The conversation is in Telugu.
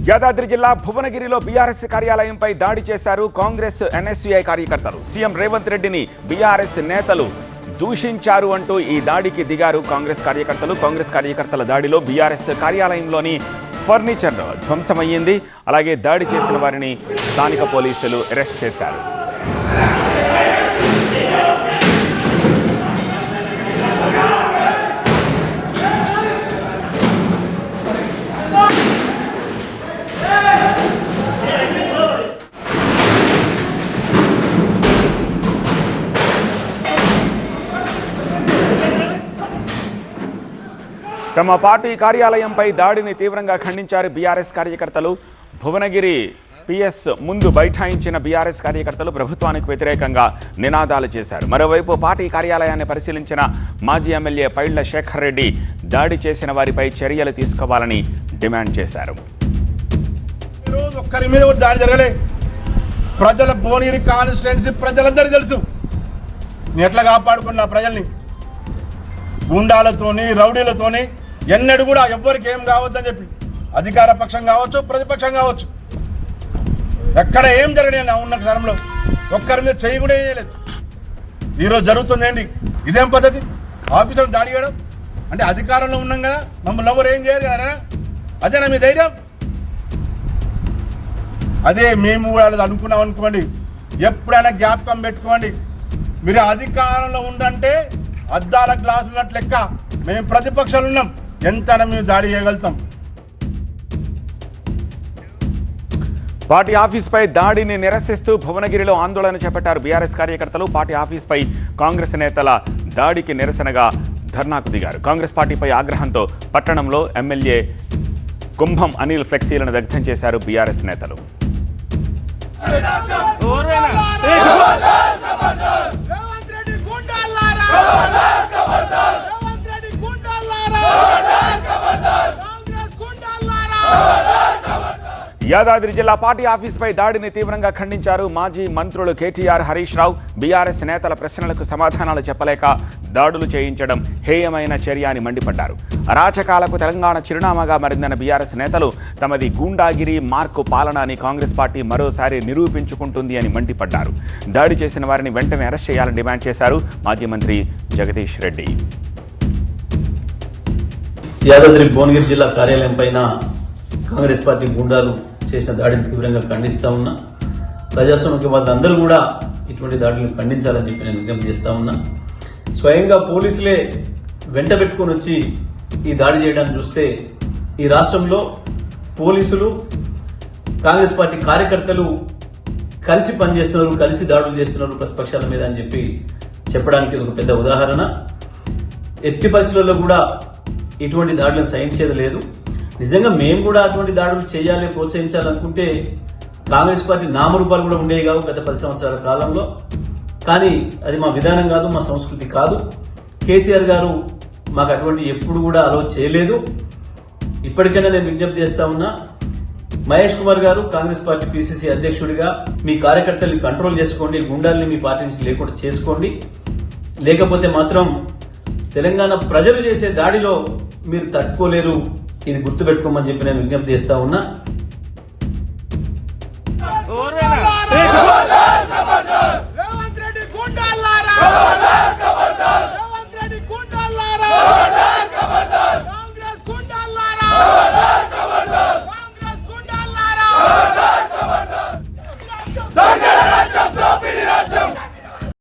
యాదాద్రి జిల్లా భువనగిరిలో బీఆర్ఎస్ కార్యాలయంపై దాడి చేశారు కాంగ్రెస్ ఎన్ఎస్యుఐ కార్యకర్తలు. సీఎం రేవంత్ రెడ్డిని బీఆర్ఎస్ నేతలు దూషించారు అంటూ ఈ దాడికి దిగారు కాంగ్రెస్ కార్యకర్తలు. కాంగ్రెస్ కార్యకర్తల దాడిలో బీఆర్ఎస్ కార్యాలయంలోని ఫర్నిచర్ ధ్వంసమయ్యింది. అలాగే దాడి చేసిన వారిని స్థానిక పోలీసులు అరెస్ట్ చేశారు. తమ పార్టీ కార్యాలయంపై దాడిని తీవ్రంగా ఖండించారు బీఆర్ఎస్ కార్యకర్తలు. భువనగిరి పిఎస్ ముందు బైఠాయించిన బీఆర్ఎస్ కార్యకర్తలు ప్రభుత్వానికి వ్యతిరేకంగా నినాదాలు చేశారు. మరోవైపు పార్టీ కార్యాలయాన్ని పరిశీలించిన మాజీ ఎమ్మెల్యే పైళ్ల శేఖర్ రెడ్డి దాడి చేసిన వారిపై చర్యలు తీసుకోవాలని డిమాండ్ చేశారు. ఒక్కరి మీద దాడి జరగలే. ప్రజల భువనగిరి కాన్స్టిట్యుయెన్సీ ప్రజలందరికీ తెలుసు నేను ఎట్లా కాపాడుకున్నా ప్రజల్ని. గుండాలతోని రౌడీలతోని ఎన్నడూ కూడా ఎవ్వరికి ఏం కావద్దని చెప్పి అధికార పక్షం కావచ్చు ప్రతిపక్షం కావచ్చు ఎక్కడ ఏం జరగలేదు. నా ఉన్న స్థలంలో ఒక్కరి మీద చేయి కూడా వేయలేదు. ఈరోజు జరుగుతుంది ఏంటి? ఇదేం పద్ధతి? ఆఫీసర్ దాడి చేయడం అంటే అధికారంలో ఉన్నాం కదా, మమ్మల్ని ఎవరు ఏం చేయరు కదా, అదేనా మీ ధైర్యం? అదే మేము కూడా అనుకున్నాం అనుకోండి. ఎప్పుడైనా జ్ఞాపకం పెట్టుకోండి, మీరు అధికారంలో ఉండంటే అద్దాల గ్లాసులు ఉన్నట్టు లెక్క. మేము ప్రతిపక్షాలు ఉన్నాం, ఎంతైనా మేము దాడి చేయగలుగుతాం. పార్టీ ఆఫీస్పై దాడిని నిరసిస్తూ భువనగిరిలో ఆందోళన చేపట్టారు బీఆర్ఎస్ కార్యకర్తలు. పార్టీ ఆఫీస్పై కాంగ్రెస్ నేతల దాడికి నిరసనగా ధర్నాకు దిగారు. కాంగ్రెస్ పార్టీపై ఆగ్రహంతో పట్టణంలో ఎమ్మెల్యే కుంభం అనిల్ ఫ్లెక్సీలను దగ్ధం చేశారు బీఆర్ఎస్ నేతలు. యాదాద్రి జిల్లా పార్టీ ఆఫీస్పై దాడిని తీవ్రంగా ఖండించారు మాజీ మంత్రులు కేటీఆర్, హరీష్ రావు. బీఆర్ఎస్ నేతల ప్రశ్నలకు సమాధానాలు చెప్పలేక దాడులు చేయించడం హేయమైన చర్య అని మండిపడ్డారు. అరాచకాలకు తెలంగాణ చిరునామాగా మారిందన్న బీఆర్ఎస్ నేతలు తమది గూండాగిరి మార్కు పాలన అని కాంగ్రెస్ పార్టీ మరోసారి నిరూపించుకుంటుంది అని మండిపడ్డారు. దాడి చేసిన వారిని వెంటనే అరెస్ట్ చేయాలని డిమాండ్ చేశారు మాజీ మంత్రి జగదీష్ రెడ్డి. యాదాద్రి భువనగిరి జిల్లా కార్యాలయం పైన కాంగ్రెస్ పార్టీ గుండాలు చేసిన దాడిని తీవ్రంగా ఖండిస్తా ఉన్నా. ప్రజాస్వామ్యవాదులందరూ కూడా ఇటువంటి దాడులను ఖండించాలని చెప్పి నేను విజ్ఞప్తి చేస్తా ఉన్నా. స్వయంగా పోలీసులే వెంట పెట్టుకొని వచ్చి ఈ దాడి చేయడానికి చూస్తే ఈ రాష్ట్రంలో పోలీసులు కాంగ్రెస్ పార్టీ కార్యకర్తలు కలిసి పనిచేస్తున్నారు, కలిసి దాడులు చేస్తున్నారు ప్రతిపక్షాల మీద అని చెప్పి చెప్పడానికి ఒక పెద్ద ఉదాహరణ. ఎట్టి పరిస్థితుల్లో కూడా ఇటువంటి దాడులను సహించేది లేదు. నిజంగా మేము కూడా అటువంటి దాడులు చేయాలి, ప్రోత్సహించాలనుకుంటే కాంగ్రెస్ పార్టీ నామరూపాలు కూడా ఉండేవి కావు గత 10 సంవత్సరాల కాలంలో. కానీ అది మా విధానం కాదు, మా సంస్కృతి కాదు. కేసీఆర్ గారు మాకు అటువంటి ఎప్పుడు కూడా అలో చేయలేదు. ఇప్పటికైనా నేను విజ్ఞప్తి చేస్తా ఉన్నా, మహేష్ కుమార్ గారు కాంగ్రెస్ పార్టీ పిసిసి అధ్యక్షుడిగా మీ కార్యకర్తల్ని కంట్రోల్ చేసుకోండి, గుండాల్ని మీ పార్టీ నుంచి లేకుండా చేసుకోండి. లేకపోతే మాత్రం తెలంగాణ ప్రజలు చేసే దాడిలో మీరు తట్టుకోలేరు. ఇది గుర్తుపెట్టుకోమని చెప్పి నేను విజ్ఞప్తి చేస్తా ఉన్నా. రేవంత్ రెడ్డి గుండాలారా